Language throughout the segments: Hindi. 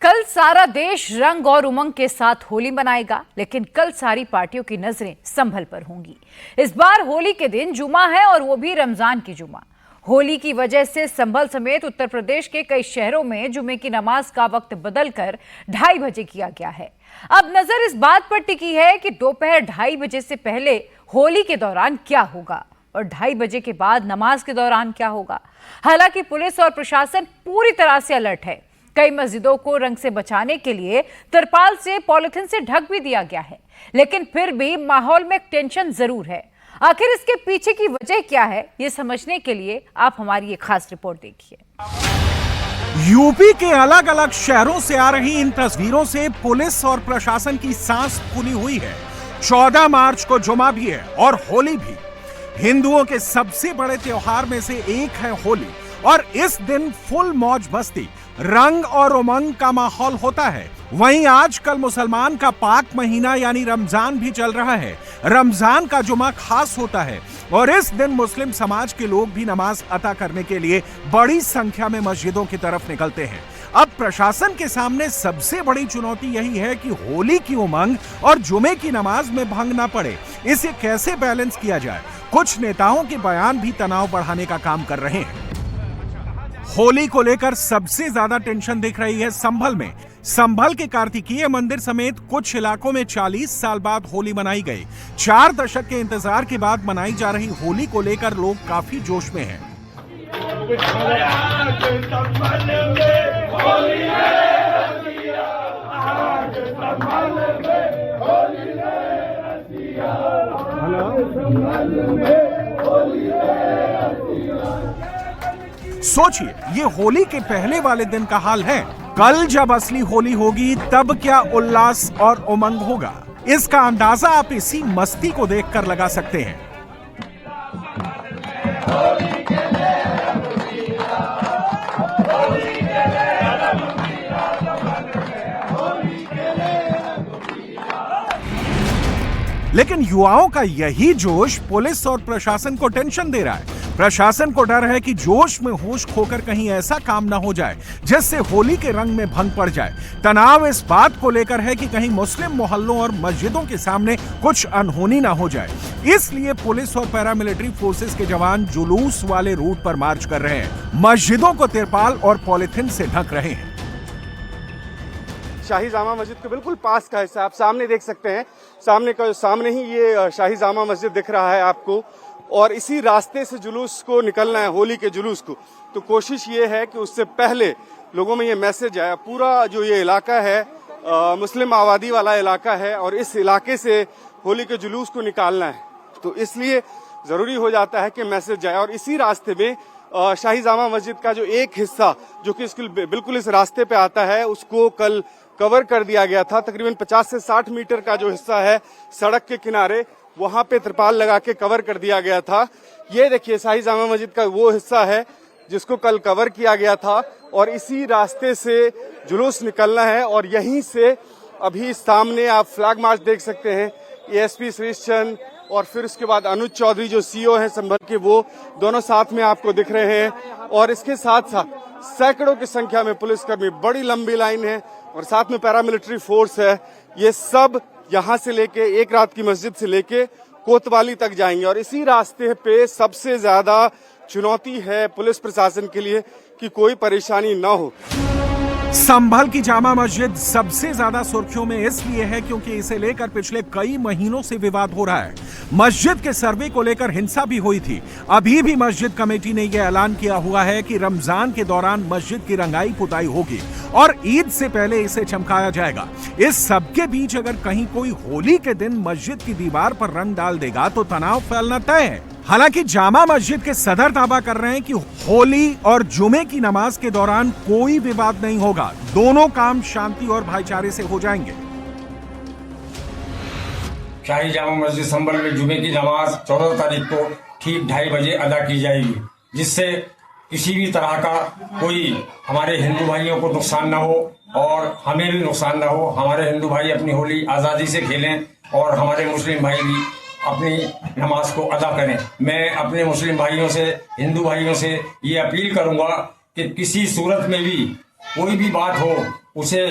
कल सारा देश रंग और उमंग के साथ होली मनाएगा, लेकिन कल सारी पार्टियों की नजरें संभल पर होंगी। इस बार होली के दिन जुमा है और वो भी रमजान की जुमा। होली की वजह से संभल समेत उत्तर प्रदेश के कई शहरों में जुमे की नमाज का वक्त बदलकर 2:30 बजे किया गया है। अब नजर इस बात पर टिकी है कि दोपहर 2:30 बजे से पहले होली के दौरान क्या होगा और 2:30 बजे के बाद नमाज के दौरान क्या होगा। हालांकि पुलिस और प्रशासन पूरी तरह से अलर्ट है। कई मस्जिदों को रंग से बचाने के लिए तिरपाल से पॉलिथीन से ढक भी दिया गया है, लेकिन फिर भी माहौल में टेंशन जरूर है। आखिर इसके पीछे की वजह क्या है, ये समझने के लिए आप हमारी ये खास रिपोर्ट देखिए। यूपी के अलग अलग शहरों से आ रही इन तस्वीरों से पुलिस और प्रशासन की सांस फूली हुई है। 14 मार्च को जुमा भी है और होली भी। हिंदुओं के सबसे बड़े त्योहार में से एक है होली और इस दिन फुल मौज मस्ती, रंग और उमंग का माहौल होता है। वहीं आजकल मुसलमान का पाक महीना यानी रमजान भी चल रहा है। रमजान का जुमा खास होता है और इस दिन मुस्लिम समाज के लोग भी नमाज अता करने के लिए बड़ी संख्या में मस्जिदों की तरफ निकलते हैं। अब प्रशासन के सामने सबसे बड़ी चुनौती यही है कि होली की उमंग और जुमे की नमाज में भंग ना पड़े। इसे कैसे बैलेंस किया जाए? कुछ नेताओं के बयान भी तनाव बढ़ाने का काम कर रहे हैं। होली को लेकर सबसे ज्यादा टेंशन दिख रही है संभल में। संभल के कार्तिकीय मंदिर समेत कुछ इलाकों में 40 साल बाद होली मनाई गई। 4 दशक के इंतजार के बाद मनाई जा रही होली को लेकर लोग काफी जोश में हैं। सोचिए, ये होली के पहले वाले दिन का हाल है। कल जब असली होली होगी तब क्या उल्लास और उमंग होगा, इसका अंदाजा आप इसी मस्ती को देखकर लगा सकते हैं। लेकिन युवाओं का यही जोश पुलिस और प्रशासन को टेंशन दे रहा है। प्रशासन को डर है कि जोश में होश खोकर कहीं ऐसा काम ना हो जाए जिससे होली के रंग में भंग पड़ जाए। तनाव इस बात को लेकर है कि कहीं मुस्लिम मोहल्लों और मस्जिदों के सामने कुछ अनहोनी ना हो जाए। इसलिए पुलिस और पैरामिलिट्री फोर्सेस के जवान जुलूस वाले रूट पर मार्च कर रहे हैं। मस्जिदों को तिरपाल और पॉलिथीन से ढक रहे हैं। शाही जामा मस्जिद के बिल्कुल पास का हिस्सा आप सामने देख सकते हैं। सामने ही ये शाही जामा मस्जिद दिख रहा है आपको, और इसी रास्ते से जुलूस को निकलना है, होली के जुलूस को। तो कोशिश ये है कि उससे पहले लोगों में ये मैसेज आया। पूरा जो ये इलाका है मुस्लिम आबादी वाला इलाका है और इस इलाके से होली के जुलूस को निकालना है, तो इसलिए जरूरी हो जाता है कि मैसेज जाए। और इसी रास्ते में शाही जामा मस्जिद का जो एक हिस्सा जो कि बिल्कुल इस रास्ते पे आता है, उसको कल कवर कर दिया गया था। तकरीबन 50 से 60 मीटर का जो हिस्सा है सड़क के किनारे, वहां पे तिरपाल लगा के कवर कर दिया गया था। ये देखिए शाही जामा मस्जिद का वो हिस्सा है जिसको कल कवर किया गया था और इसी रास्ते से जुलूस निकलना है। और यहीं से अभी सामने आप फ्लैग मार्च देख सकते हैं। एएसपी श्रीश चंद और फिर उसके बाद अनुज चौधरी जो सीओ हैं संभल के, वो दोनों साथ में आपको दिख रहे हैं। और इसके साथ साथ सैकड़ों की संख्या में पुलिसकर्मी, बड़ी लंबी लाइन है और साथ में पैरामिलिट्री फोर्स है। ये सब यहाँ से लेके एक रात की मस्जिद से लेके कोतवाली तक जाएंगे। और इसी रास्ते पे सबसे ज्यादा चुनौती है पुलिस प्रशासन के लिए कि कोई परेशानी ना हो। संभल की जामा मस्जिद सबसे ज्यादा सुर्खियों में इसलिए है क्योंकि इसे लेकर पिछले कई महीनों से विवाद हो रहा है। मस्जिद के सर्वे को लेकर हिंसा भी हुई थी। अभी भी मस्जिद कमेटी ने यह ऐलान किया हुआ है कि रमजान के दौरान मस्जिद की रंगाई पुताई होगी और ईद से पहले इसे चमकाया जाएगा। इस सबके बीच अगर कहीं कोई होली के दिन मस्जिद की दीवार पर रंग डाल देगा तो तनाव फैलना तय है। हालांकि जामा मस्जिद के सदर दावा कर रहे हैं कि होली और जुमे की नमाज के दौरान कोई विवाद नहीं होगा। दोनों काम शांति और भाईचारे से हो जाएंगे। शाही जामा मस्जिद संभल में जुमे की नमाज 14 तारीख को ठीक 2:30 बजे अदा की जाएगी, जिससे किसी भी तरह का कोई हमारे हिंदू भाइयों को नुकसान न हो और हमें भी नुकसान न हो। हमारे हिंदू भाई अपनी होली आज़ादी से खेलें और हमारे मुस्लिम भाई भी अपनी नमाज को अदा करें। मैं अपने मुस्लिम भाइयों से, हिंदू भाइयों से ये अपील करूंगा कि किसी सूरत में भी कोई भी बात हो उसे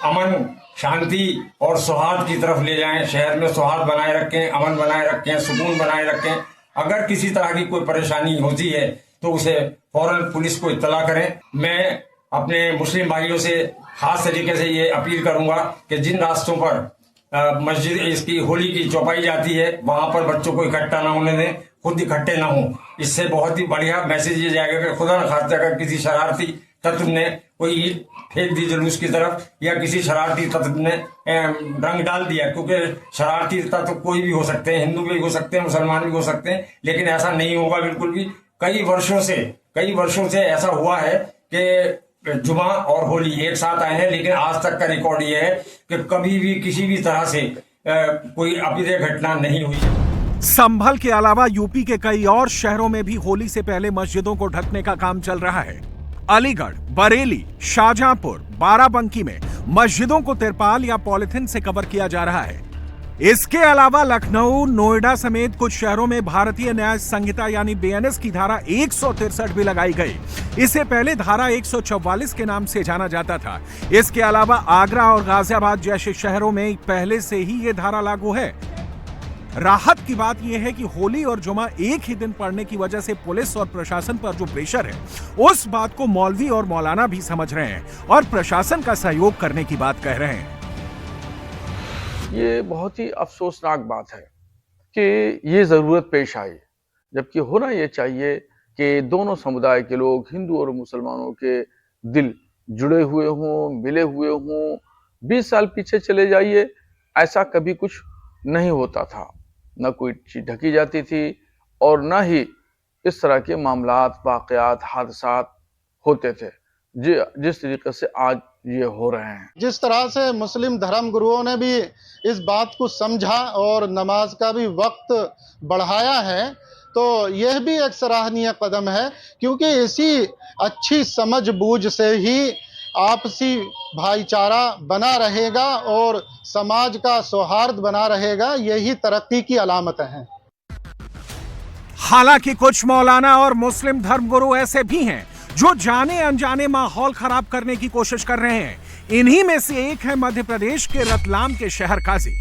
अमन, शांति और सौहार्द की तरफ ले जाएं, शहर में सौहार्द बनाए रखें, अमन बनाए रखें, सुकून बनाए रखें। अगर किसी तरह की कोई परेशानी होती है तो उसे फौरन पुलिस को इत्तला करें। मैं अपने मुस्लिम भाइयों से खास तरीके से ये अपील करूंगा कि जिन रास्तों पर मस्जिद इसकी होली की चौपाई जाती है वहां पर बच्चों को इकट्ठा ना होने दें, खुद इकट्ठे ना हो। इससे बहुत ही बढ़िया मैसेज ये जाएगा कि खुदा न खास्ता अगर किसी शरारती तत्व ने कोई ईंट फेंक दी जुलूस की तरफ या किसी शरारती तत्व ने रंग डाल दिया, क्योंकि शरारती तत्व कोई भी हो सकते हैं, हिंदू भी हो सकते हैं, मुसलमान भी हो सकते हैं, लेकिन ऐसा नहीं होगा बिल्कुल भी। कई वर्षों से ऐसा हुआ है कि जुमा और होली एक साथ आए हैं, लेकिन आज तक का रिकॉर्ड ये है कि कभी भी किसी भी तरह से कोई अप्रिय घटना नहीं हुई है। संभल के अलावा यूपी के कई और शहरों में भी होली से पहले मस्जिदों को ढकने का काम चल रहा है। अलीगढ़, बरेली, शाहजहांपुर, बाराबंकी में मस्जिदों को तिरपाल या पॉलिथीन से कवर किया जा रहा है। इसके अलावा लखनऊ, नोएडा समेत कुछ शहरों में भारतीय न्याय संहिता यानी बीएनएस की धारा 163 भी लगाई गई। इससे पहले धारा 144 के नाम से जाना जाता था। इसके अलावा आगरा और गाजियाबाद जैसे शहरों में पहले से ही ये धारा लागू है। राहत की बात यह है कि होली और जुमा एक ही दिन पड़ने की वजह से पुलिस और प्रशासन पर जो प्रेशर है, उस बात को मौलवी और मौलाना भी समझ रहे हैं और प्रशासन का सहयोग करने की बात कह रहे हैं। ये बहुत ही अफसोसनाक बात है कि ये जरूरत पेश आई, जबकि होना ये चाहिए कि दोनों समुदाय के लोग, हिंदू और मुसलमानों के दिल जुड़े हुए हों, मिले हुए हों। 20 साल पीछे चले जाइए, ऐसा कभी कुछ नहीं होता था, न कोई चीज ढकी जाती थी और न ही इस तरह के मामलात, वाकयात, हादसात होते थे जिस तरीके से आज ये हो रहे हैं। जिस तरह से मुस्लिम धर्म गुरुओं ने भी इस बात को समझा और नमाज का भी वक्त बढ़ाया है, तो यह भी एक सराहनीय कदम है, क्योंकि इसी अच्छी समझ बूझ से ही आपसी भाईचारा बना रहेगा और समाज का सौहार्द बना रहेगा। यही तरक्की की अलामत है। हालांकि कुछ मौलाना और मुस्लिम धर्मगुरु ऐसे भी हैं जो जाने अनजाने माहौल खराब करने की कोशिश कर रहे हैं। इन्हीं में से एक है मध्य प्रदेश के रतलाम के शहर काजी।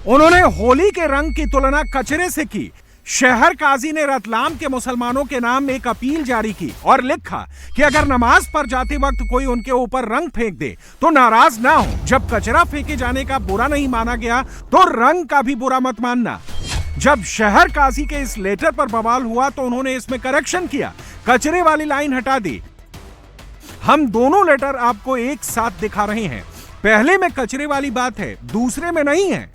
उन्होंने होली के रंग की तुलना कचरे से की। शहर काजी ने रतलाम के मुसलमानों के नाम एक अपील जारी की और लिखा कि अगर नमाज पर जाते वक्त कोई उनके ऊपर रंग फेंक दे तो नाराज ना हो। जब कचरा फेंके जाने का बुरा नहीं माना गया तो रंग का भी बुरा मत मानना। जब शहर काजी के इस लेटर पर बवाल हुआ तो उन्होंने इसमें करेक्शन किया, कचरे वाली लाइन हटा दी। हम दोनों लेटर आपको एक साथ दिखा रहे हैं। पहले में कचरे वाली बात है, दूसरे में नहीं है।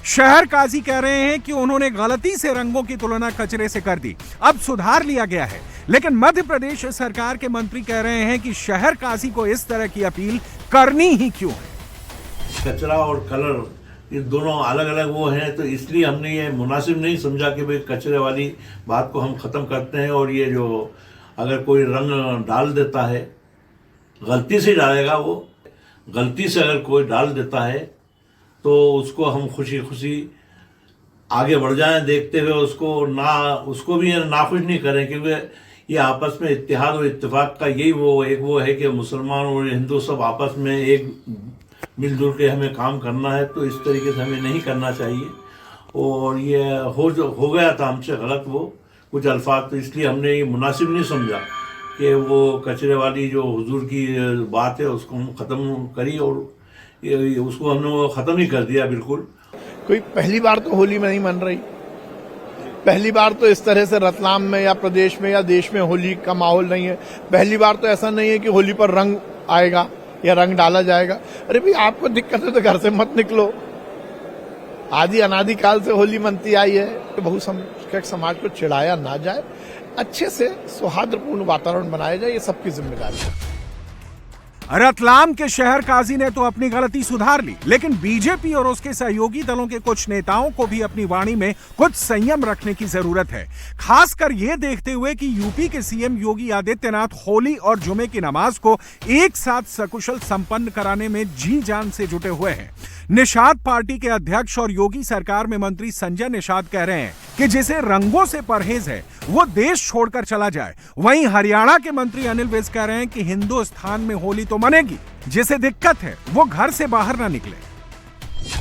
शहर काजी कह रहे हैं कि उन्होंने गलती से रंगों की तुलना कचरे से कर दी, अब सुधार लिया गया है। लेकिन मध्य प्रदेश सरकार के मंत्री कह रहे हैं कि शहर काजी को इस तरह की अपील करनी ही क्यों है। कचरा और कलर ये दोनों अलग अलग वो हैं, तो इसलिए हमने ये मुनासिब नहीं समझा कि भाई कचरे वाली बात को हम ख़त्म करते हैं। और ये जो अगर कोई रंग डाल देता है, गलती से डालेगा, वो गलती से अगर कोई डाल देता है तो उसको हम खुशी खुशी आगे बढ़ जाएं देखते हुए, उसको भी नाखुश नहीं करें, क्योंकि ये आपस में इत्तेहाद और इत्तेफाक का यही वो है कि मुसलमान और हिंदू सब आपस में एक मिलजुल के हमें काम करना है। तो इस तरीके से हमें नहीं करना चाहिए। और ये हो गया था हमसे गलत वो कुछ अल्फाज, तो इसलिए हमने ये मुनासिब नहीं समझा कि वो कचरे वाली जो हुजूर की बात है उसको हम ख़त्म करी, और उसको हमने वो ख़त्म ही कर दिया बिल्कुल। कोई पहली बार तो होली में नहीं मन रही, पहली बार तो इस तरह से रतलाम में या प्रदेश में या देश में होली का माहौल नहीं है। पहली बार तो ऐसा नहीं है कि होली पर रंग आएगा या रंग डाला जाएगा। अरे भाई, आपको दिक्कत है तो घर से मत निकलो। आदि अनादि काल से होली मनती आई है। बहुसंख्यक समाज को चिढ़ाया ना जाए, अच्छे से सौहार्दपूर्ण वातावरण बनाया जाए, ये सबकी जिम्मेदारी है। रतलाम के शहर काजी ने तो अपनी गलती सुधार ली, लेकिन बीजेपी और उसके सहयोगी दलों के कुछ नेताओं को भी अपनी वाणी में कुछ संयम रखने की जरूरत है। खासकर ये देखते हुए कि यूपी के सीएम योगी आदित्यनाथ होली और जुमे की नमाज को एक साथ सकुशल संपन्न कराने में जी जान से जुटे हुए हैं। निषाद पार्टी के अध्यक्ष और योगी सरकार में मंत्री संजय निषाद कह रहे हैं कि जिसे रंगों से परहेज है वो देश छोड़कर चला जाए। वहीं हरियाणा के मंत्री अनिल विज कह रहे हैं कि हिंदुस्तान में होली तो तो मनेगी, जिसे दिक्कत है वो घर से बाहर ना निकले।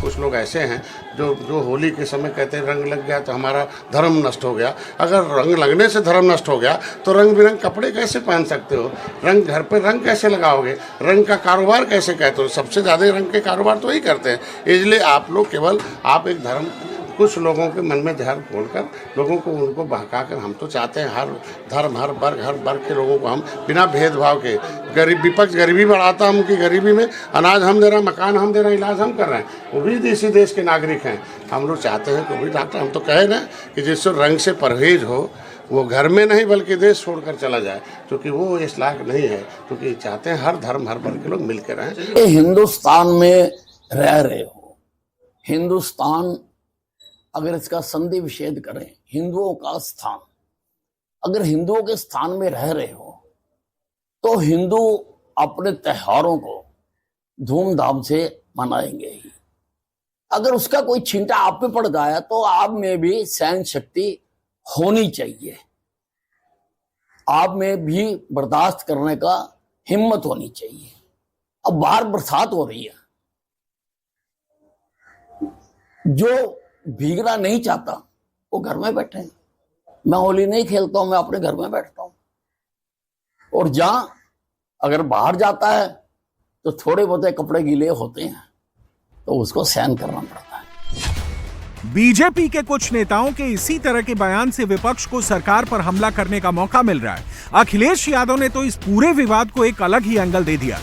कुछ लोग ऐसे हैं जो होली के समय कहते हैं रंग लग गया तो हमारा धर्म नष्ट हो गया। अगर रंग लगने से धर्म नष्ट हो गया तो रंग बिरंग कपड़े कैसे पहन सकते हो? रंग घर पे रंग कैसे लगाओगे? रंग का कारोबार कैसे कहते हो? सबसे ज़्यादा रंग के कारोबार तो वही करते हैं। इसलिए आप लोग केवल आप एक धर्म, कुछ लोगों के मन में जहर खोलकर लोगों को उनको बहकाकर, हम तो चाहते हैं हर धर्म हर वर्ग के लोगों को हम बिना भेदभाव के, गरीब विपक्ष गरीबी बढ़ाता, हम उनकी गरीबी में अनाज हम दे रहे हैं, मकान हम दे रहे हैं, इलाज हम कर रहे हैं, वो भी इसी देश के नागरिक हैं। हम लोग चाहते हैं कि भी डॉक्टर, हम तो कहे ना कि जिससे रंग से परहेज हो वो घर में नहीं बल्कि देश छोड़कर चला जाए, क्योंकि वो इस लायक नहीं है। क्योंकि चाहते हैं हर धर्म हर वर्ग के लोग मिलकर रहें। हिंदुस्तान में रह रहे हो, हिंदुस्तान अगर इसका संधि विच्छेद करें, हिंदुओं का स्थान, अगर हिंदुओं के स्थान में रह रहे हो तो हिंदू अपने त्योहारों को धूमधाम से मनाएंगे ही। अगर उसका कोई छींटा आप पे पड़ जाए तो आप में भी सहन शक्ति होनी चाहिए, आप में भी बर्दाश्त करने का हिम्मत होनी चाहिए। अब बाहर बरसात हो रही है, जो भीगना नहीं चाहता वो घर में बैठे हैं। मैं होली नहीं खेलता हूं, मैं अपने घर में बैठता हूं। और जहां अगर बाहर जाता है तो थोड़े बहुत कपड़े गीले होते हैं तो उसको सहन करना पड़ता है। बीजेपी के कुछ नेताओं के इसी तरह के बयान से विपक्ष को सरकार पर हमला करने का मौका मिल रहा है। अखिलेश यादव ने तो इस पूरे विवाद को एक अलग ही एंगल दे दिया।